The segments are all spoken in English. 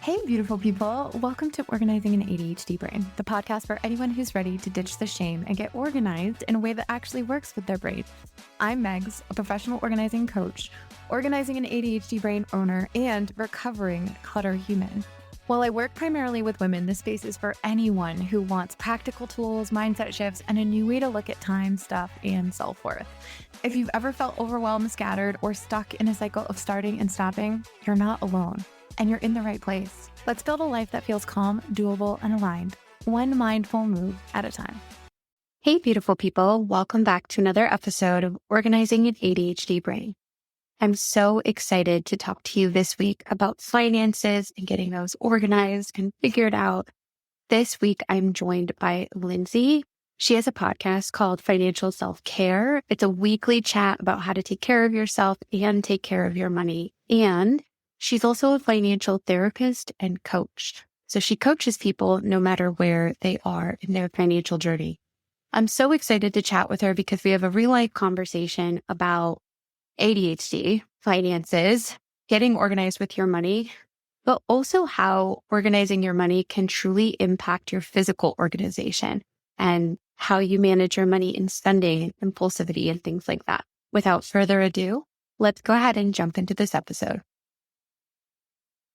Hey, beautiful people. Welcome to Organizing an ADHD Brain, the podcast for anyone who's ready to ditch the shame and get organized in a way that actually works with their brain. I'm Megs, a professional organizing coach, organizing an ADHD brain owner, and recovering clutter human. While I work primarily with women, this space is for anyone who wants practical tools, mindset shifts, and a new way to look at time, stuff, and self-worth. If you've ever felt overwhelmed, scattered, or stuck in a cycle of starting and stopping, you're not alone. And you're in the right place. Let's build a life that feels calm, doable, and aligned, one mindful move at a time. Hey, beautiful people. Welcome back to another episode of Organizing an ADHD Brain. I'm so excited to talk to you this week about finances and getting those organized and figured out. This week, I'm joined by Lindsay. She has a podcast called Financial Self-Care. It's a weekly chat about how to take care of yourself and take care of your money. And she's also a financial therapist and coach. So she coaches people no matter where they are in their financial journey. I'm so excited to chat with her because we have a real life conversation about ADHD, finances, getting organized with your money, but also how organizing your money can truly impact your physical organization and how you manage your money in spending, impulsivity, and things like that. Without further ado, let's go ahead and jump into this episode.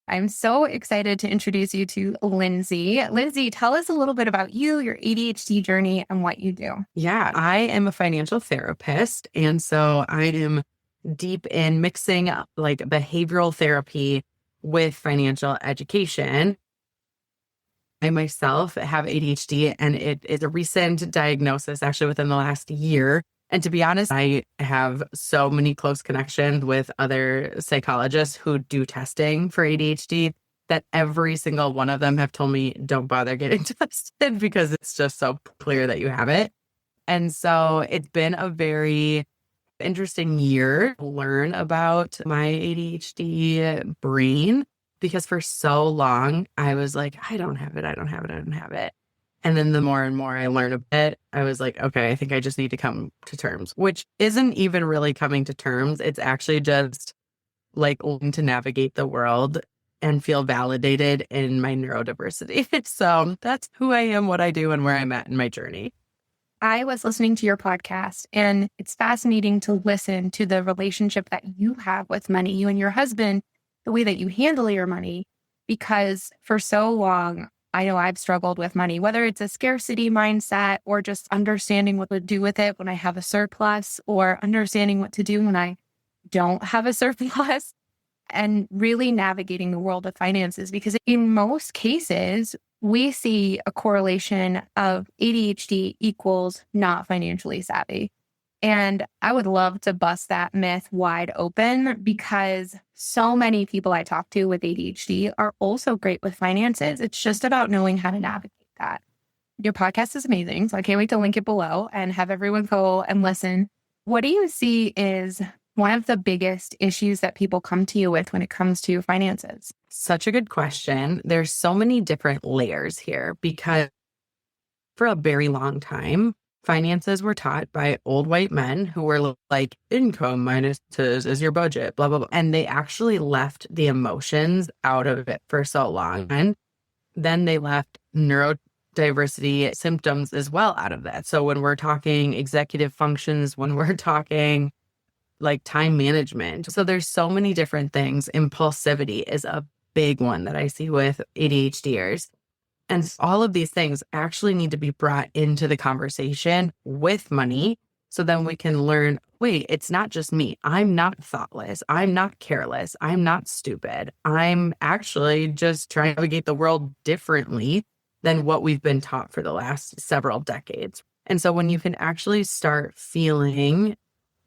I'm so excited to introduce you to Lindsay. Lindsay, tell us a little bit about you, your ADHD journey, and what you do. Yeah, I am a financial therapist. And so I am deep in mixing up like behavioral therapy with financial education. I myself have ADHD, and it is a recent diagnosis actually within the last year. And to be honest, I have so many close connections with other psychologists who do testing for ADHD that every single one of them have told me, don't bother getting tested because it's just so clear that you have it. And so it's been a very interesting year to learn about my ADHD brain, because for so long I was like, I don't have it. And then the more and more I learn about it, I was like, okay, I think I just need to come to terms, which isn't even really coming to terms. It's actually just like learning to navigate the world and feel validated in my neurodiversity. So that's who I am, what I do, and where I'm at in my journey. I was listening to your podcast, and it's fascinating to listen to the relationship that you have with money, you and your husband, the way that you handle your money, because for so long, I know I've struggled with money, whether it's a scarcity mindset or just understanding what to do with it when I have a surplus, or understanding what to do when I don't have a surplus, and really navigating the world of finances. Because in most cases, we see a correlation of ADHD equals not financially savvy. And I would love to bust that myth wide open, because so many people I talk to with ADHD are also great with finances. It's just about knowing how to navigate that. Your podcast is amazing, so I can't wait to link it below and have everyone go and listen. What do you see is one of the biggest issues that people come to you with when it comes to finances? Such a good question. There's so many different layers here, because for a very long time, finances were taught by old white men who were like, income minus is your budget, blah, blah, blah. And they actually left the emotions out of it for so long. And then they left neurodiversity symptoms as well out of that. So when we're talking executive functions, when we're talking like time management, so there's so many different things. Impulsivity is a big one that I see with ADHDers. And all of these things actually need to be brought into the conversation with money. So then we can learn, wait, it's not just me. I'm not thoughtless. I'm not careless. I'm not stupid. I'm actually just trying to navigate the world differently than what we've been taught for the last several decades. And so when you can actually start feeling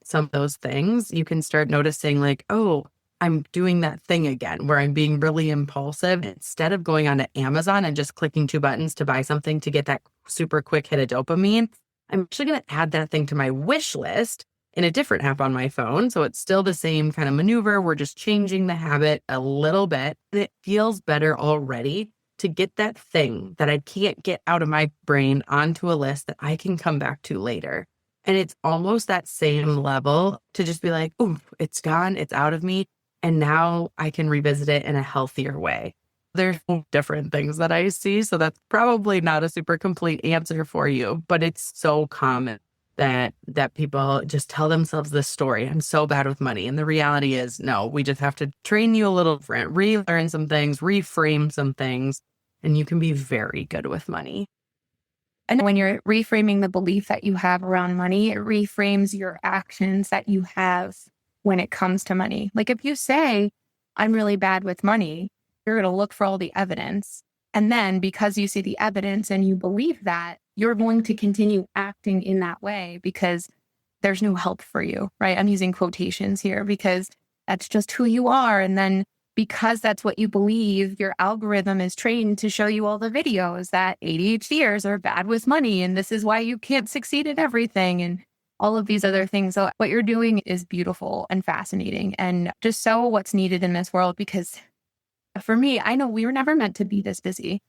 some of those things, you can start noticing like, oh, I'm doing that thing again where I'm being really impulsive. Instead of going onto Amazon and just clicking 2 buttons to buy something to get that super quick hit of dopamine, I'm actually going to add that thing to my wish list in a different app on my phone. So it's still the same kind of maneuver. We're just changing the habit a little bit. And it feels better already to get that thing that I can't get out of my brain onto a list that I can come back to later. And it's almost that same level to just be like, oh, it's gone. It's out of me. And now I can revisit it in a healthier way. There's different things that I see. So that's probably not a super complete answer for you, but it's so common that people just tell themselves this story. I'm so bad with money. And the reality is, no, we just have to train you a little different, relearn some things, reframe some things, and you can be very good with money. And when you're reframing the belief that you have around money, it reframes your actions that you have when it comes to money. Like if you say, I'm really bad with money, you're going to look for all the evidence. And then because you see the evidence and you believe that, you're going to continue acting in that way because there's no help for you, right? I'm using quotations here because that's just who you are. And then because that's what you believe, your algorithm is trained to show you all the videos that ADHDers are bad with money. And this is why you can't succeed at everything and all of these other things. So what you're doing is beautiful and fascinating and just so what's needed in this world. Because for me, I know we were never meant to be this busy,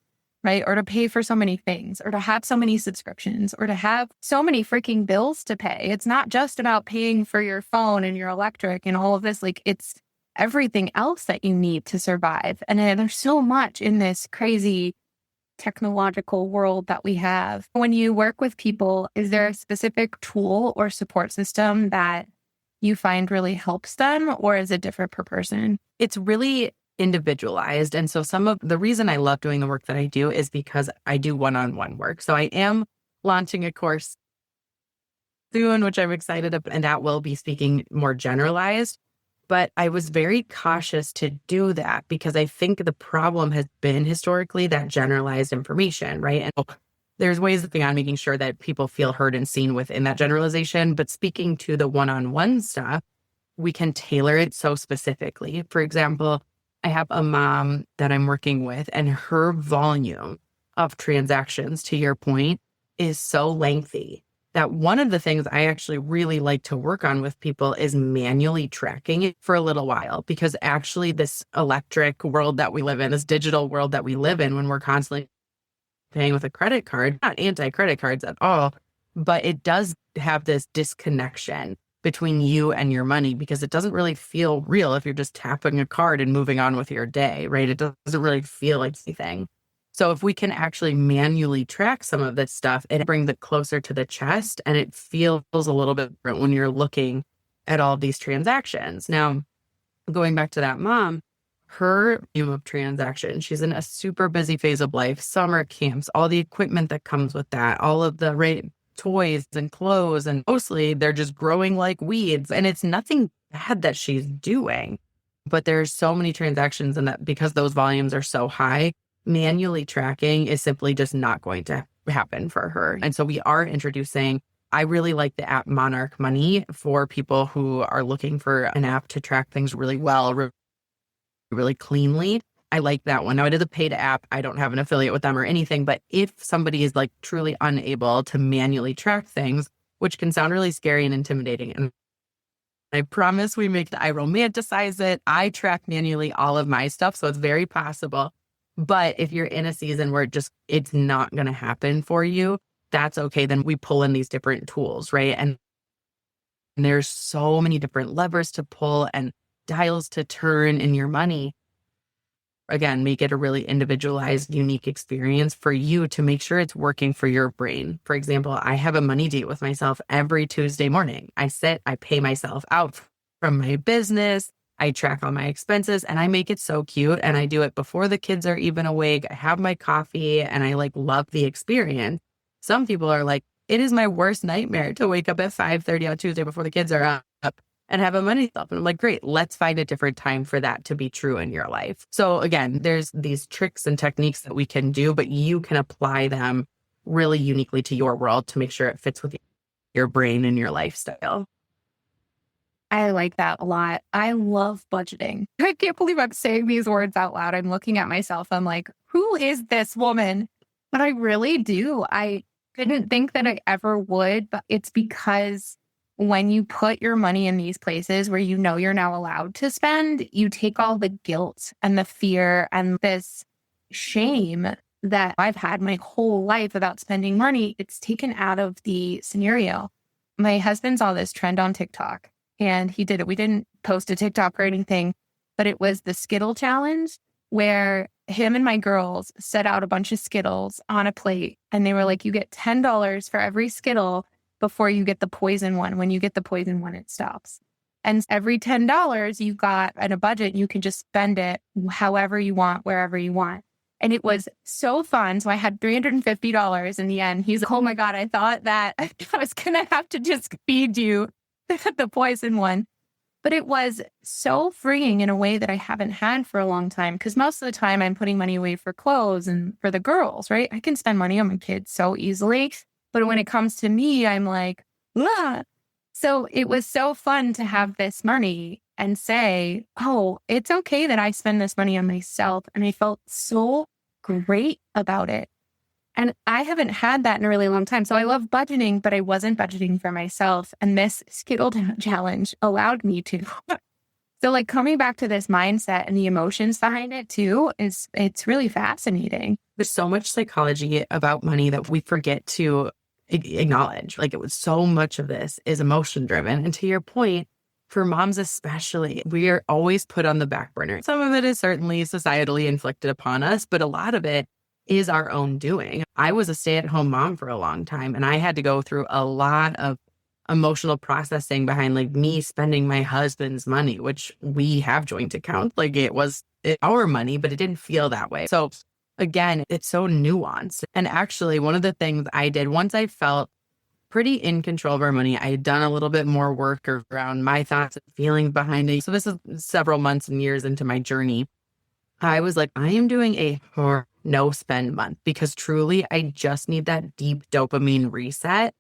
right? Or to pay for so many things, or to have so many subscriptions, or to have so many freaking bills to pay. It's not just about paying for your phone and your electric and all of this. Like it's everything else that you need to survive. And there's so much in this crazy technological world that we have. When you work with people, is there a specific tool or support system that you find really helps them, or is it different per person? It's really individualized. And so some of the reason I love doing the work that I do is because I do one-on-one work. So I am launching a course soon, which I'm excited about, and that will be speaking more generalized. But I was very cautious to do that because I think the problem has been historically that generalized information, right? And there's ways beyond making sure that people feel heard and seen within that generalization. But speaking to the one-on-one stuff, we can tailor it so specifically. For example, I have a mom that I'm working with, and her volume of transactions, to your point, is so lengthy that one of the things I actually really like to work on with people is manually tracking it for a little while, because actually this electric world that we live in, this digital world that we live in, when we're constantly paying with a credit card, not anti-credit cards at all, but it does have this disconnection between you and your money because it doesn't really feel real if you're just tapping a card and moving on with your day, right? It doesn't really feel like anything. So if we can actually manually track some of this stuff, it brings it closer to the chest, and it feels a little bit different when you're looking at all these transactions. Now, going back to that mom, her volume of transactions, she's in a super busy phase of life, summer camps, all the equipment that comes with that, all of the toys and clothes, and mostly they're just growing like weeds. And it's nothing bad that she's doing, but there's so many transactions, and that because those volumes are so high, manually tracking is simply just not going to happen for her. And so we are introducing, I really like the app Monarch Money for people who are looking for an app to track things really well, really cleanly. I like that one. Now, it is a paid app. I don't have an affiliate with them or anything, but if somebody is like truly unable to manually track things, which can sound really scary and intimidating, and I promise I romanticize it. I track manually all of my stuff, so it's very possible. But if you're in a season where it's not going to happen for you, that's okay. Then we pull in these different tools, right? And there's so many different levers to pull and dials to turn in your money. Again, make it a really individualized, unique experience for you to make sure it's working for your brain. For example, I have a money date with myself every Tuesday morning. I pay myself out from my business. I track all my expenses, and I make it so cute. And I do it before the kids are even awake. I have my coffee, and I love the experience. Some people are like, it is my worst nightmare to wake up at 5:30 on Tuesday before the kids are up and have a money stuff. And I'm like, great, let's find a different time for that to be true in your life. So again, there's these tricks and techniques that we can do, but you can apply them really uniquely to your world to make sure it fits with your brain and your lifestyle. I like that a lot. I love budgeting. I can't believe I'm saying these words out loud. I'm looking at myself. I'm like, who is this woman? But I really do. I didn't think that I ever would, but it's because when you put your money in these places where you know you're now allowed to spend, you take all the guilt and the fear and this shame that I've had my whole life about spending money. It's taken out of the scenario. My husband saw this trend on TikTok. And he did it. We didn't post a TikTok or anything, but it was the Skittle challenge. where him and my girls set out a bunch of Skittles on a plate. And they were like, you get $10 for every Skittle before you get the poison one. When you get the poison one, it stops. And every $10 you got at a budget, you can just spend it however you want, wherever you want. And it was so fun. So I had $350 in the end. He's like, oh my God, I thought that I was going to have to just feed you the poison one. But it was so freeing in a way that I haven't had for a long time. Because most of the time I'm putting money away for clothes and for the girls, right? I can spend money on my kids so easily. But when it comes to me, I'm like, ah. So it was so fun to have this money and say, oh, it's okay that I spend this money on myself. And I felt so great about it. And I haven't had that in a really long time. So I love budgeting, but I wasn't budgeting for myself. And this Skittle challenge allowed me to. So like coming back to this mindset and the emotions behind it too, it's really fascinating. There's so much psychology about money that we forget to acknowledge. Like, it was so much of this is emotion driven. And to your point, for moms especially, we are always put on the back burner. Some of it is certainly societally inflicted upon us, but a lot of it is our own doing. I was a stay-at-home mom for a long time, and I had to go through a lot of emotional processing behind like me spending my husband's money, which we have joint accounts. Like, it was our money, but it didn't feel that way. So again, it's so nuanced. And actually, one of the things I did once I felt pretty in control of our money, I had done a little bit more work around my thoughts and feelings behind it. So this is several months and years into my journey. I was like, I am doing a no spend month because truly I just need that deep dopamine reset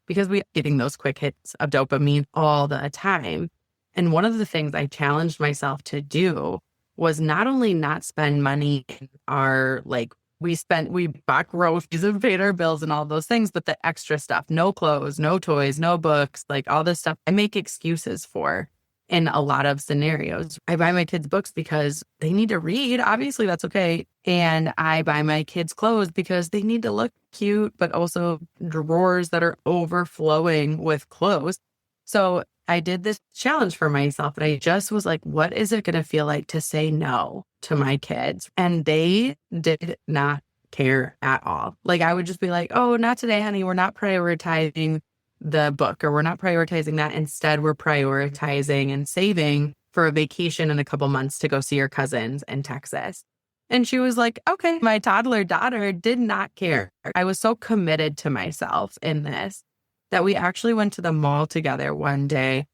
because we are getting those quick hits of dopamine all the time. And one of the things I challenged myself to do was not only not spend money in our, like, we bought groceries and paid our bills and all those things, but the extra stuff, no clothes, no toys, no books, like all this stuff I make excuses for in a lot of scenarios. I buy my kids books because they need to read. Obviously, that's okay. And I buy my kids clothes because they need to look cute, but also drawers that are overflowing with clothes. So I did this challenge for myself, and I just was like, what is it going to feel like to say no to my kids? And they did not care at all. Like, I would just be like, oh, not today, honey. We're not prioritizing the book, or we're not prioritizing that. Instead, we're prioritizing and saving for a vacation in a couple months to go see your cousins in Texas. And she was like, okay. My toddler daughter did not care. I was so committed to myself in this that we actually went to the mall together one day,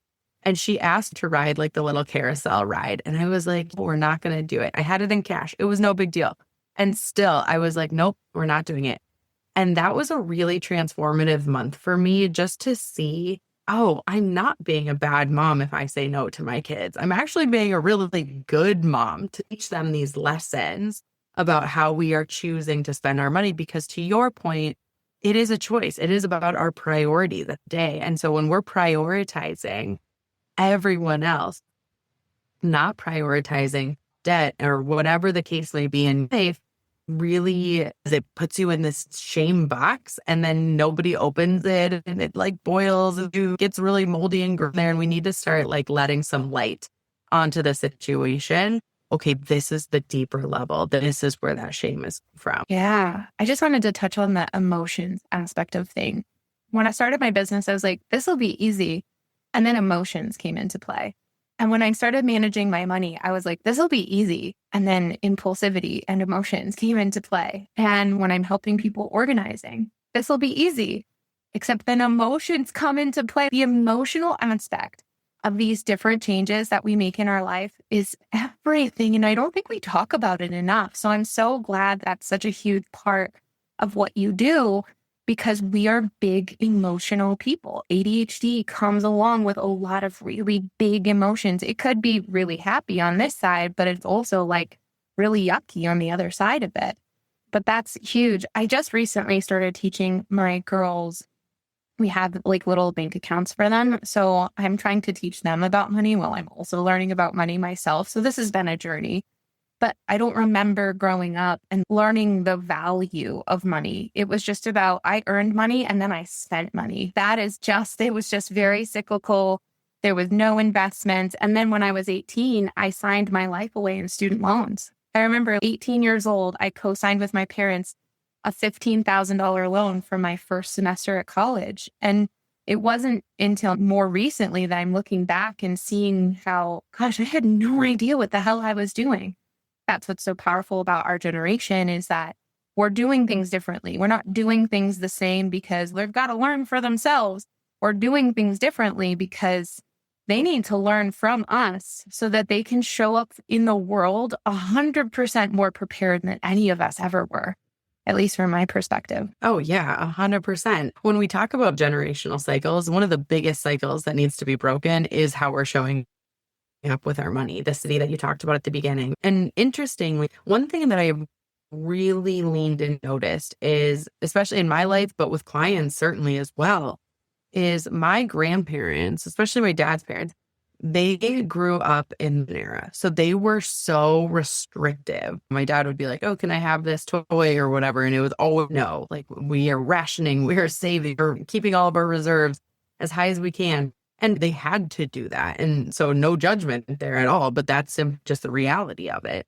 and she asked to ride like the little carousel ride. And I was like, we're not going to do it. I had it in cash. It was no big deal. And still I was like, nope, we're not doing it. And that was a really transformative month for me, just to see, oh, I'm not being a bad mom if I say no to my kids. I'm actually being a really good mom to teach them these lessons about how we are choosing to spend our money. Because to your point, it is a choice. It is about our priority that day. And so when we're prioritizing everyone else, not prioritizing debt or whatever the case may be in life, really, it puts you in this shame box, and then nobody opens it, and it like boils and it gets really moldy and gross there. And we need to start like letting some light onto the situation. Okay, this is the deeper level. This is where that shame is from. Yeah. I just wanted to touch on the emotions aspect of thing. When I started my business, I was like, this will be easy. And then emotions came into play. And when I started managing my money, I was like, this will be easy. And then impulsivity and emotions came into play. And when I'm helping people organizing, this will be easy. Except then emotions come into play. The emotional aspect of these different changes that we make in our life is everything. And I don't think we talk about it enough. So I'm so glad that's such a huge part of what you do, because we are big emotional people. ADHD comes along with a lot of really big emotions. It could be really happy on this side, but it's also like really yucky on the other side of it. But that's huge. I just recently started teaching my girls. We have like little bank accounts for them. So I'm trying to teach them about money while I'm also learning about money myself. So this has been a journey. But I don't remember growing up and learning the value of money. It was just about, I earned money and then I spent money. It was just very cyclical. There was no investment. And then when I was 18, I signed my life away in student loans. I remember 18 years old, I co-signed with my parents a $15,000 loan for my first semester at college. And it wasn't until more recently that I'm looking back and seeing how, gosh, I had no idea what the hell I was doing. That's what's so powerful about our generation is that we're doing things differently. We're not doing things the same because they've got to learn for themselves. We're doing things differently because they need to learn from us so that they can show up in the world 100% more prepared than any of us ever were, at least from my perspective. Oh, yeah, 100%. When we talk about generational cycles, one of the biggest cycles that needs to be broken is how we're showing up with our money, the city that you talked about at the beginning. And interestingly, one thing that I've really leaned and noticed is, especially in my life, but with clients certainly as well, is my grandparents, especially my dad's parents, they grew up in an era. So they were so restrictive. My dad would be like, oh, can I have this toy or whatever? And it was always no, like we are rationing, we are saving, or keeping all of our reserves as high as we can. And they had to do that. And so no judgment there at all, but that's just the reality of it.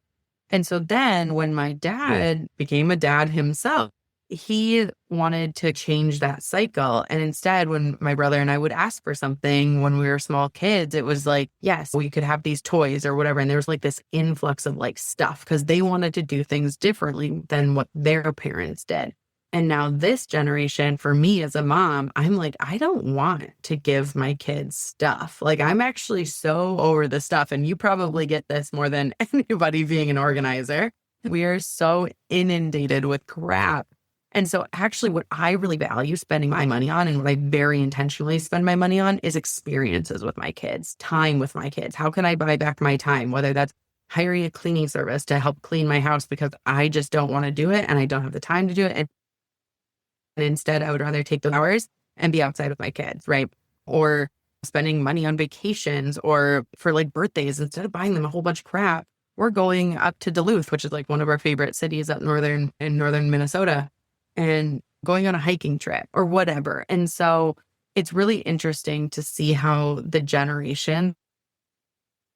And so then when my dad became a dad himself, he wanted to change that cycle. And instead, when my brother and I would ask for something when we were small kids, it was like, yes, we could have these toys or whatever. And there was like this influx of like stuff because they wanted to do things differently than what their parents did. And now this generation, for me as a mom, I'm like, I don't want to give my kids stuff. Like, I'm actually so over the stuff. And you probably get this more than anybody being an organizer. We are so inundated with crap. And so actually what I really value spending my money on and what I very intentionally spend my money on is experiences with my kids, time with my kids. How can I buy back my time? Whether that's hiring a cleaning service to help clean my house because I just don't want to do it and I don't have the time to do it. And instead, I would rather take those hours and be outside with my kids, right? Or spending money on vacations or for like birthdays, instead of buying them a whole bunch of crap, we're going up to Duluth, which is like one of our favorite cities up in northern Minnesota, and going on a hiking trip or whatever. And so it's really interesting to see how the generation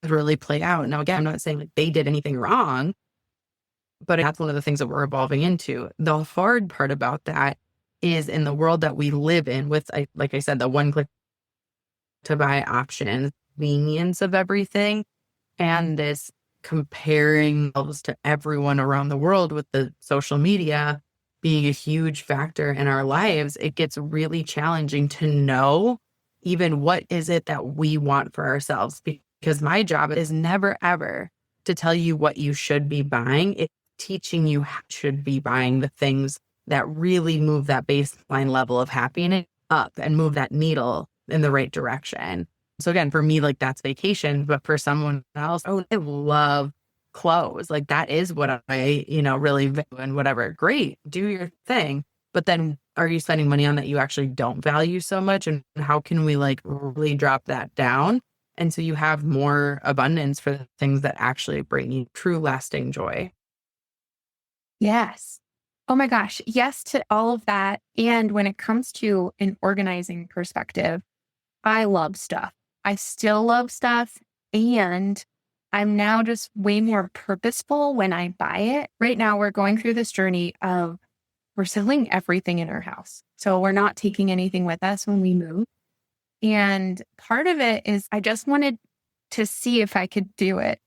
really play out. Now, again, I'm not saying like they did anything wrong, but that's one of the things that we're evolving into. The hard part about that is in the world that we live in with, like I said, the one click to buy options, convenience of everything, and this comparing ourselves to everyone around the world with the social media being a huge factor in our lives, it gets really challenging to know even what is it that we want for ourselves. Because my job is never, ever to tell you what you should be buying. It's teaching you how you should be buying the things that really move that baseline level of happiness up and move that needle in the right direction. So again, for me, like that's vacation, but for someone else, oh, I love clothes. Like that is what I, really value and whatever. Great, do your thing. But then are you spending money on that you actually don't value so much? And how can we like really drop that down? And so you have more abundance for the things that actually bring you true lasting joy. Yes. Oh my gosh. Yes to all of that. And when it comes to an organizing perspective, I love stuff. I still love stuff. And I'm now just way more purposeful when I buy it. Right now, we're going through this journey of we're selling everything in our house. So we're not taking anything with us when we move. And part of it is I just wanted to see if I could do it.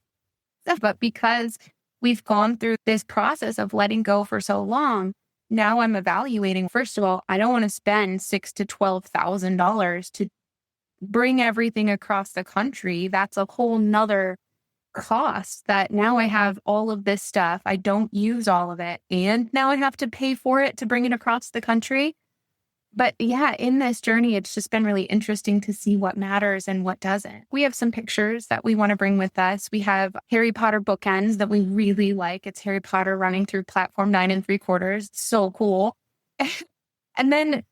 But because we've gone through this process of letting go for so long, now I'm evaluating, first of all, I don't want to spend $6,000 to $12,000 to bring everything across the country. That's a whole nother cost that now I have all of this stuff. I don't use all of it. And now I have to pay for it to bring it across the country. But yeah, in this journey, it's just been really interesting to see what matters and what doesn't. We have some pictures that we want to bring with us. We have Harry Potter bookends that we really like. It's Harry Potter running through platform 9 3/4. So cool. And then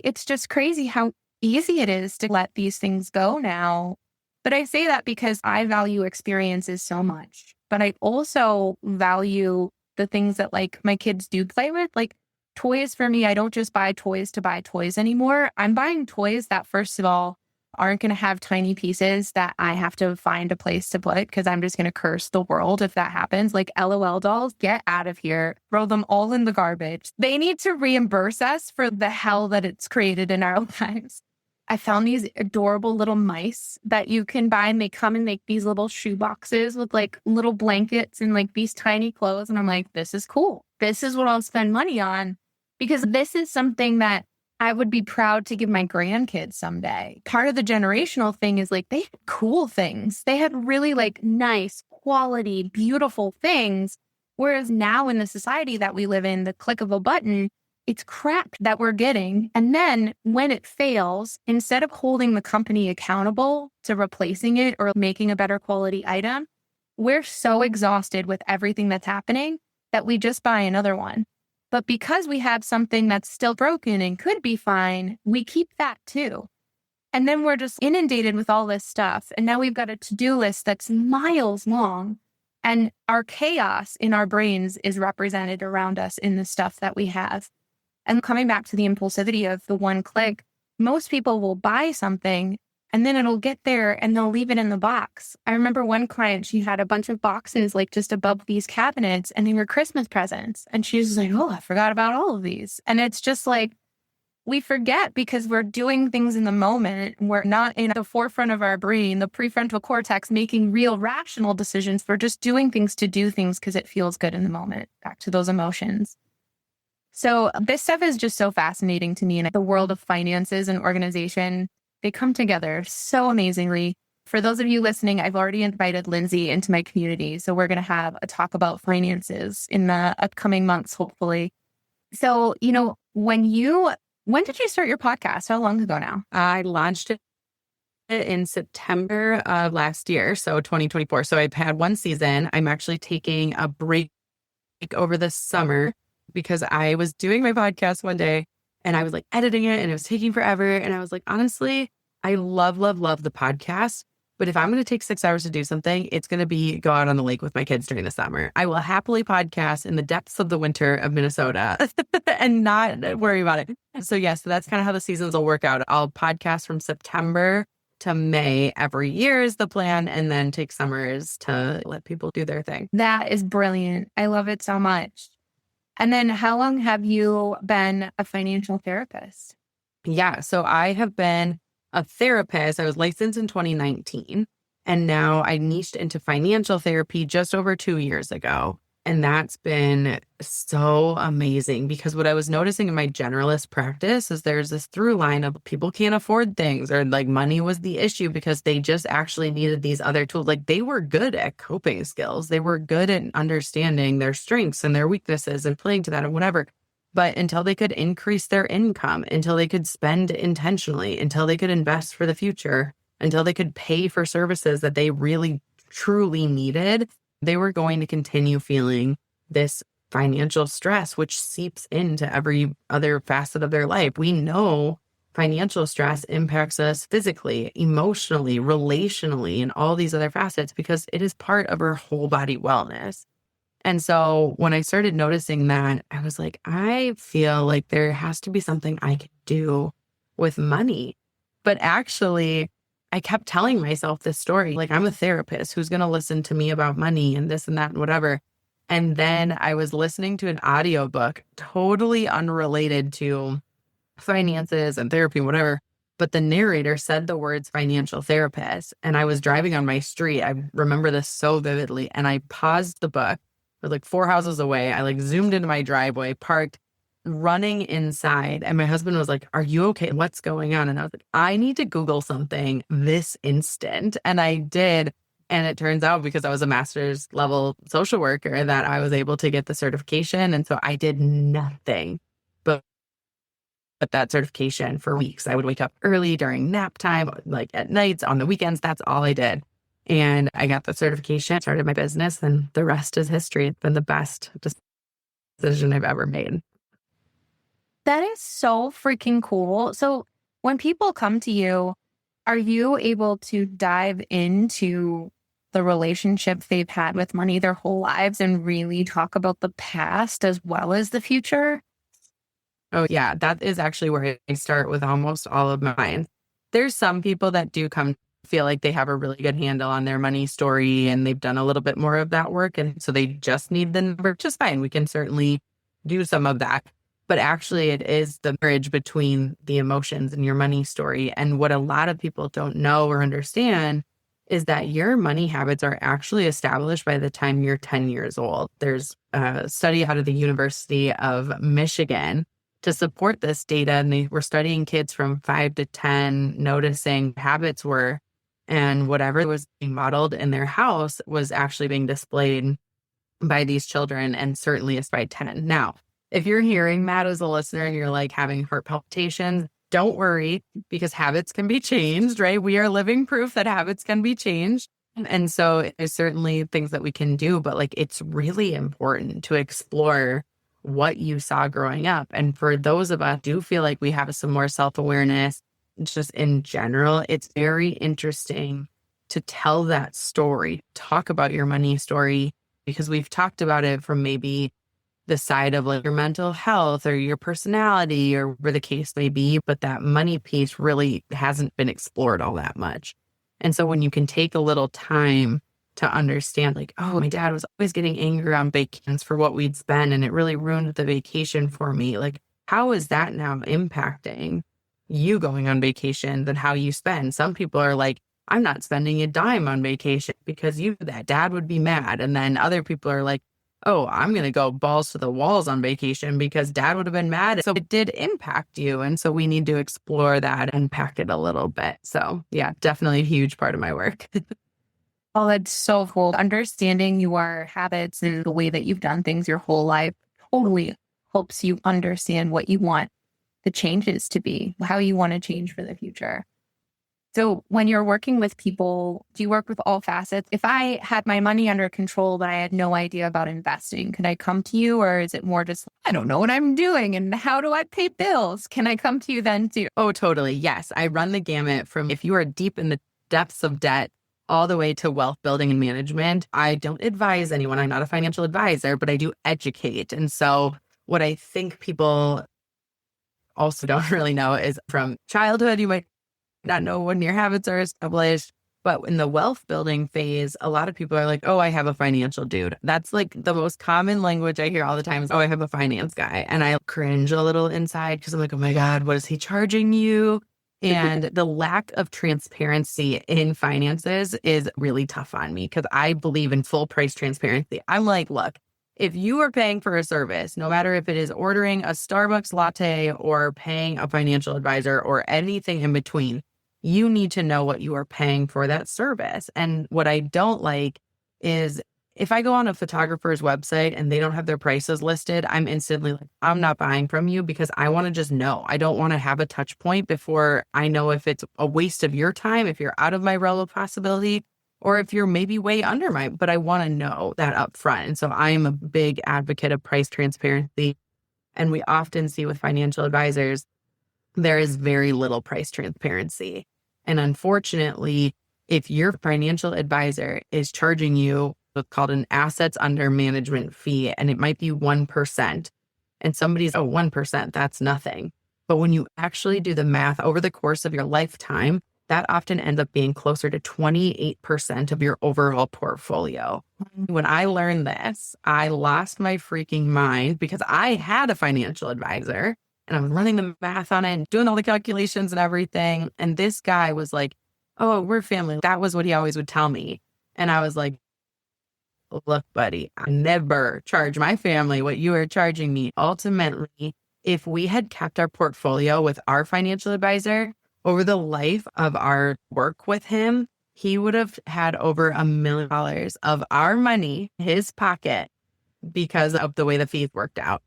it's just crazy how easy it is to let these things go now. But I say that because I value experiences so much. But I also value the things that like my kids do play with, like toys for me. I don't just buy toys to buy toys anymore. I'm buying toys that, first of all, aren't going to have tiny pieces that I have to find a place to put because I'm just going to curse the world if that happens. Like LOL dolls, get out of here. Throw them all in the garbage. They need to reimburse us for the hell that it's created in our lives. I found these adorable little mice that you can buy, and they come and make these little shoe boxes with like little blankets and like these tiny clothes. And I'm like, this is cool. This is what I'll spend money on because this is something that I would be proud to give my grandkids someday. Part of the generational thing is like they had cool things. They had really like nice, quality, beautiful things. Whereas now in the society that we live in, the click of a button, it's crap that we're getting. And then when it fails, instead of holding the company accountable to replacing it or making a better quality item, we're so exhausted with everything that's happening that we just buy another one. But because we have something that's still broken and could be fine, we keep that too. And then we're just inundated with all this stuff. And now we've got a to-do list that's miles long. And our chaos in our brains is represented around us in the stuff that we have. And coming back to the impulsivity of the one click, most people will buy something and then it'll get there and they'll leave it in the box. I remember one client, she had a bunch of boxes like just above these cabinets and they were Christmas presents. And she was like, oh, I forgot about all of these. And it's just like, we forget because we're doing things in the moment. We're not in the forefront of our brain, the prefrontal cortex, making real rational decisions. We're just doing things to do things because it feels good in the moment. Back to those emotions. So this stuff is just so fascinating to me. And the world of finances and organization, they come together so amazingly. For those of you listening, I've already invited Lindsay into my community. So we're going to have a talk about finances in the upcoming months, hopefully. So, when did you start your podcast? How long ago now? I launched it in September of last year, so 2024. So I've had one season. I'm actually taking a break over the summer because I was doing my podcast one day and I was like editing it and it was taking forever. And I was like, honestly, I love the podcast. But if I'm going to take 6 hours to do something, it's going to be go out on the lake with my kids during the summer. I will happily podcast in the depths of the winter of Minnesota and not worry about it. So that's kind of how the seasons will work out. I'll podcast from September to May every year is the plan, and then take summers to let people do their thing. That is brilliant. I love it so much. And then how long have you been a financial therapist? Yeah, so I have been a therapist. I was licensed in 2019, and now I niched into financial therapy just over 2 years ago. And that's been so amazing because what I was noticing in my generalist practice is there's this through line of people can't afford things, or like money was the issue because they just actually needed these other tools. Like they were good at coping skills. They were good at understanding their strengths and their weaknesses and playing to that and whatever. But until they could increase their income, until they could spend intentionally, until they could invest for the future, until they could pay for services that they really truly needed, they were going to continue feeling this financial stress, which seeps into every other facet of their life. We know financial stress impacts us physically, emotionally, relationally, and all these other facets because it is part of our whole body wellness. And so when I started noticing that, I was like, I feel like there has to be something I could do with money. But actually, I kept telling myself this story, like I'm a therapist who's going to listen to me about money and this and that and whatever. And then I was listening to an audiobook totally unrelated to finances and therapy and whatever. But the narrator said the words financial therapist. And I was driving on my street. I remember this so vividly. And I paused the book. It was like 4 houses away. I like zoomed into my driveway, parked, running inside. And my husband was like, are you okay? What's going on? And I was like, I need to Google something this instant. And I did. And it turns out because I was a master's level social worker that I was able to get the certification. And so I did nothing but that certification for weeks. I would wake up early during nap time, like at nights, on the weekends. That's all I did. And I got the certification, started my business, and the rest is history. It's been the best decision I've ever made. That is so freaking cool. So when people come to you, are you able to dive into the relationship they've had with money their whole lives and really talk about the past as well as the future? Oh, yeah. That is actually where I start with almost all of mine. There's some people that do come feel like they have a really good handle on their money story and they've done a little bit more of that work. And so they just need the number, just fine. We can certainly do some of that. But actually, it is the bridge between the emotions and your money story. And what a lot of people don't know or understand is that your money habits are actually established by the time you're 10 years old. There's a study out of the University of Michigan to support this data. And they were studying kids from 5 to 10, noticing habits were, and whatever was being modeled in their house was actually being displayed by these children, and certainly is by 10. Now, if you're hearing that as a listener and you're like having heart palpitations, don't worry, because habits can be changed, right? We are living proof that habits can be changed. And so there's certainly things that we can do, but like it's really important to explore what you saw growing up. And for those of us who do feel like we have some more self-awareness, just in general, it's very interesting to tell that story, talk about your money story, because we've talked about it from maybe the side of like your mental health or your personality or where the case may be, but that money piece really hasn't been explored all that much. And so when you can take a little time to understand like, oh, my dad was always getting angry on vacations for what we'd spend, and it really ruined the vacation for me. Like, how is that now impacting you going on vacations and how you spend? Some people are like, I'm not spending a dime on vacation because that dad would be mad. And then other people are like, oh, I'm going to go balls to the walls on vacation because dad would have been mad. So it did impact you. And so we need to explore that and unpack it a little bit. So yeah, definitely a huge part of my work. Oh, that's so cool. Understanding your habits and the way that you've done things your whole life totally helps you understand what you want the changes to be, how you want to change for the future. So when you're working with people, do you work with all facets? If I had my money under control, but I had no idea about investing, could I come to you? Or is it more just, I don't know what I'm doing and how do I pay bills? Can I come to you then too? Oh, totally. Yes. I run the gamut from if you are deep in the depths of debt all the way to wealth building and management. I don't advise anyone. I'm not a financial advisor, but I do educate. And so what I think people also don't really know is from childhood, you might not know when your habits are established. But in the wealth building phase, a lot of people are like, oh, I have a financial dude. That's like the most common language I hear all the time is, oh, I have a finance guy. And I cringe a little inside because I'm like, oh my God, what is he charging you? And the lack of transparency in finances is really tough on me because I believe in full price transparency. I'm like, look, if you are paying for a service, no matter if it is ordering a Starbucks latte or paying a financial advisor or anything in between, you need to know what you are paying for that service. And what I don't like is if I go on a photographer's website and they don't have their prices listed, I'm instantly like, I'm not buying from you because I want to just know. I don't want to have a touch point before I know if it's a waste of your time, if you're out of my realm of possibility, or if you're maybe way under but I want to know that up front. And so I am a big advocate of price transparency. And we often see with financial advisors, there is very little price transparency. And unfortunately, if your financial advisor is charging you what's called an assets under management fee, and it might be 1%, and somebody's, oh, 1%, that's nothing. But when you actually do the math over the course of your lifetime, that often ends up being closer to 28% of your overall portfolio. When I learned this, I lost my freaking mind because I had a financial advisor and I'm running the math on it and doing all the calculations and everything. And this guy was like, oh, we're family. That was what he always would tell me. And I was like, look, buddy, I never charge my family what you are charging me. Ultimately, if we had kept our portfolio with our financial advisor over the life of our work with him, he would have had over $1 million of our money in his pocket because of the way the fees worked out.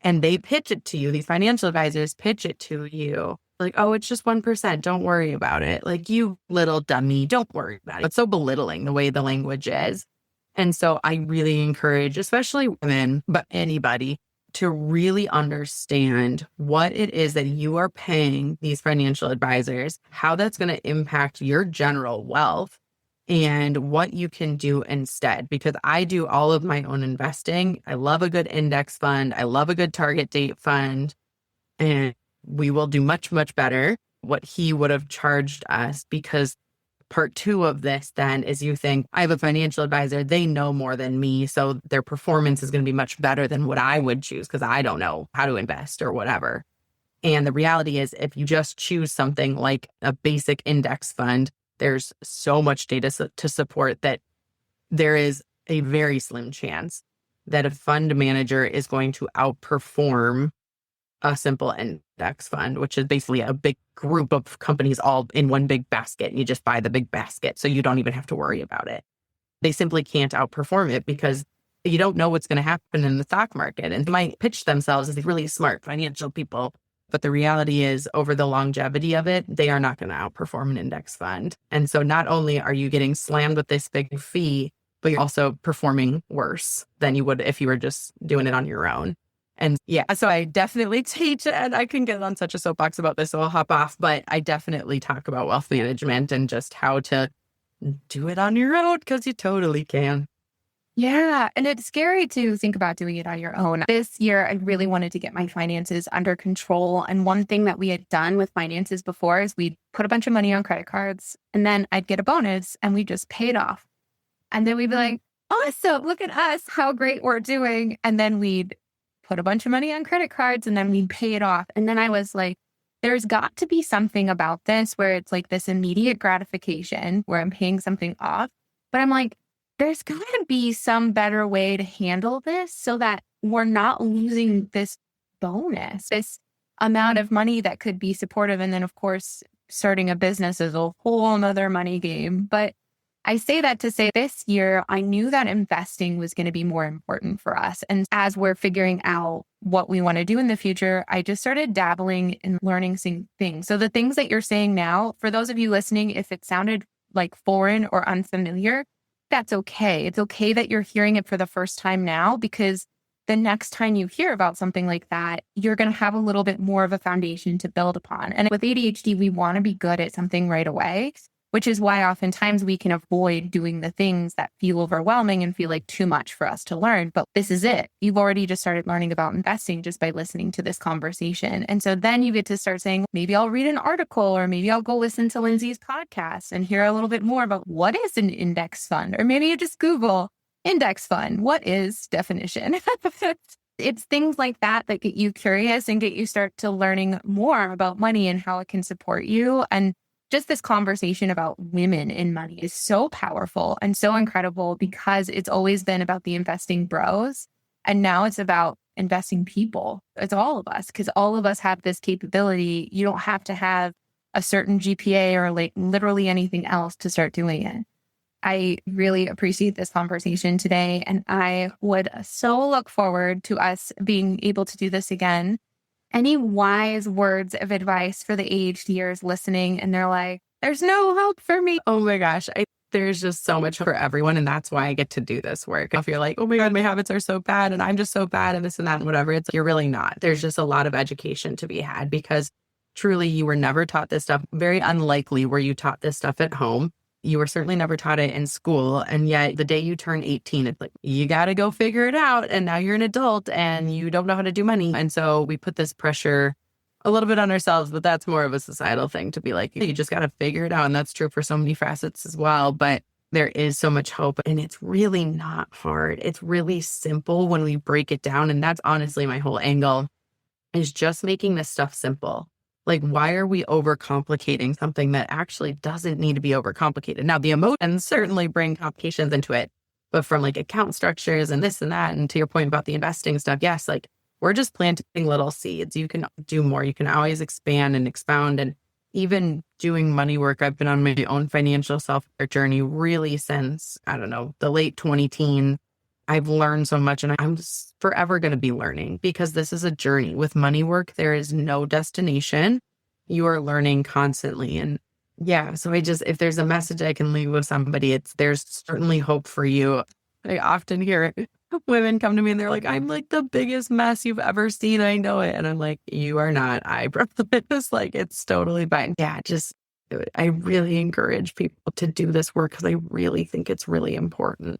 And they pitch it to you. These financial advisors pitch it to you. Like, oh, it's just 1%. Don't worry about it. Like, you little dummy, don't worry about it. It's so belittling the way the language is. And so I really encourage, especially women, but anybody, to really understand what it is that you are paying these financial advisors, how that's going to impact your general wealth, and what you can do instead. Because I do all of my own investing. I love a good index fund. I love a good target date fund. And we will do much, much better what he would have charged us, because part two of this then is you think, I have a financial advisor, they know more than me, so their performance is going to be much better than what I would choose because I don't know how to invest or whatever. And the reality is, if you just choose something like a basic index fund, there's so much data to support that there is a very slim chance that a fund manager is going to outperform a simple index fund, which is basically a big group of companies all in one big basket. You just buy the big basket, so you don't even have to worry about it. They simply can't outperform it because you don't know what's going to happen in the stock market. And they might pitch themselves as these really smart financial people. But the reality is, over the longevity of it, they are not going to outperform an index fund. And so not only are you getting slammed with this big fee, but you're also performing worse than you would if you were just doing it on your own. And yeah, so I definitely teach, and I can get on such a soapbox about this, so I'll hop off, but I definitely talk about wealth management and just how to do it on your own, because you totally can. Yeah. And it's scary to think about doing it on your own. This year, I really wanted to get my finances under control. And one thing that we had done with finances before is we'd put a bunch of money on credit cards, and then I'd get a bonus and we just paid off. And then we'd be like, awesome, look at us, how great we're doing. And then we'd put a bunch of money on credit cards and then we'd pay it off. And then I was like, there's got to be something about this where it's like this immediate gratification where I'm paying something off. But I'm like, there's got to be some better way to handle this so that we're not losing this bonus, this amount of money that could be supportive. And then, of course, starting a business is a whole nother money game. But I say that to say this year, I knew that investing was going to be more important for us. And as we're figuring out what we want to do in the future, I just started dabbling in learning things. So the things that you're saying now, for those of you listening, if it sounded like foreign or unfamiliar, that's okay. It's okay that you're hearing it for the first time now, because the next time you hear about something like that, you're going to have a little bit more of a foundation to build upon. And with ADHD, we want to be good at something right away, which is why oftentimes we can avoid doing the things that feel overwhelming and feel like too much for us to learn. But this is it. You've already just started learning about investing just by listening to this conversation. And so then you get to start saying, maybe I'll read an article, or maybe I'll go listen to Lindsay's podcast and hear a little bit more about what is an index fund. Or maybe you just Google index fund. What is definition? It's things like that that get you curious and get you start to learning more about money and how it can support you. And just this conversation about women in money is so powerful and so incredible, because it's always been about the investing bros. And now it's about investing people. It's all of us, because all of us have this capability. You don't have to have a certain GPA or like literally anything else to start doing it. I really appreciate this conversation today. And I would so look forward to us being able to do this again. Any wise words of advice for the ADHDers listening and they're like, there's no hope for me? Oh my gosh, there's just so much for everyone. And that's why I get to do this work. If you're like, oh my God, my habits are so bad and I'm just so bad and this and that and whatever, it's like, you're really not. There's just a lot of education to be had, because truly you were never taught this stuff. Very unlikely were you taught this stuff at home. You were certainly never taught it in school. And yet the day you turn 18, it's like, you got to go figure it out. And now you're an adult and you don't know how to do money. And so we put this pressure a little bit on ourselves, but that's more of a societal thing to be like, you just got to figure it out. And that's true for so many facets as well. But there is so much hope, and it's really not hard. It's really simple when we break it down. And that's honestly my whole angle, is just making this stuff simple. Like, why are we overcomplicating something that actually doesn't need to be overcomplicated? Now, the emotions certainly bring complications into it, but from like account structures and this and that, and to your point about the investing stuff, yes, like we're just planting little seeds. You can do more. You can always expand and expound. And even doing money work, I've been on my own financial self-care journey really since, I don't know, the late 2010s. I've learned so much, and I'm just forever going to be learning, because this is a journey. With money work, there is no destination. You are learning constantly. And yeah, so if there's a message I can leave with somebody, there's certainly hope for you. I often hear women come to me and they're like, I'm like the biggest mess you've ever seen. I know it. And I'm like, you are not. I promise. Like, it's totally fine. Yeah, I really encourage people to do this work, because I really think it's really important.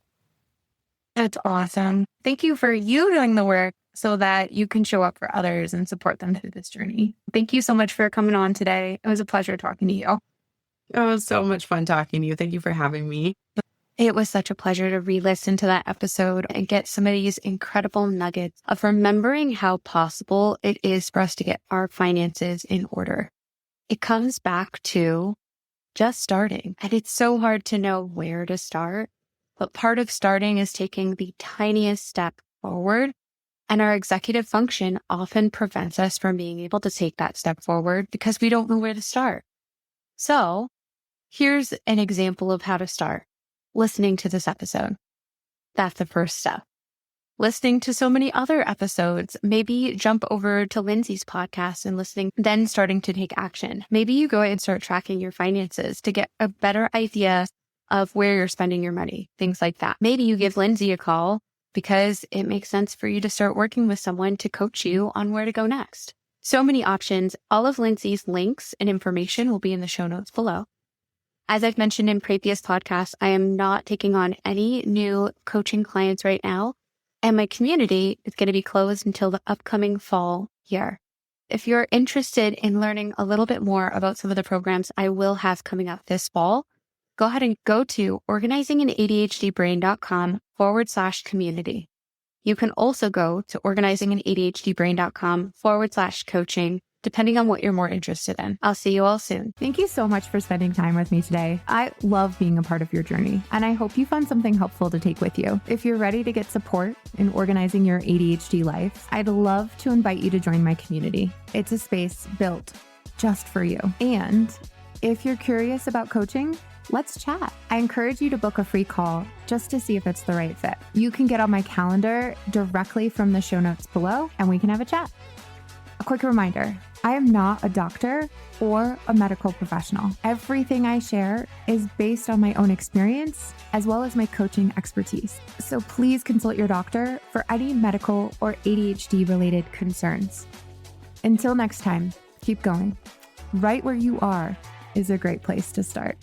That's awesome. Thank you for you doing the work so that you can show up for others and support them through this journey. Thank you so much for coming on today. It was a pleasure talking to you. It was so much fun talking to you. Thank you for having me. It was such a pleasure to re-listen to that episode and get some of these incredible nuggets of remembering how possible it is for us to get our finances in order. It comes back to just starting. And it's so hard to know where to start. But part of starting is taking the tiniest step forward. And our executive function often prevents us from being able to take that step forward because we don't know where to start. So here's an example of how to start. Listening to this episode. That's the first step. Listening to so many other episodes, maybe jump over to Lindsay's podcast and listening, then starting to take action. Maybe you go and start tracking your finances to get a better idea of where you're spending your money, things like that. Maybe you give Lindsay a call because it makes sense for you to start working with someone to coach you on where to go next. So many options. All of Lindsay's links and information will be in the show notes below. As I've mentioned in previous podcasts, I am not taking on any new coaching clients right now, and my community is going to be closed until the upcoming fall year. If you're interested in learning a little bit more about some of the programs I will have coming up this fall, go ahead and go to organizinganadhdbrain.com/community. You can also go to organizinganadhdbrain.com/coaching, depending on what you're more interested in. I'll see you all soon. Thank you so much for spending time with me today. I love being a part of your journey, and I hope you found something helpful to take with you. If you're ready to get support in organizing your ADHD life, I'd love to invite you to join my community. It's a space built just for you. And if you're curious about coaching, let's chat. I encourage you to book a free call just to see if it's the right fit. You can get on my calendar directly from the show notes below, and we can have a chat. A quick reminder, I am not a doctor or a medical professional. Everything I share is based on my own experience as well as my coaching expertise. So please consult your doctor for any medical or ADHD related concerns. Until next time, keep going. Right where you are is a great place to start.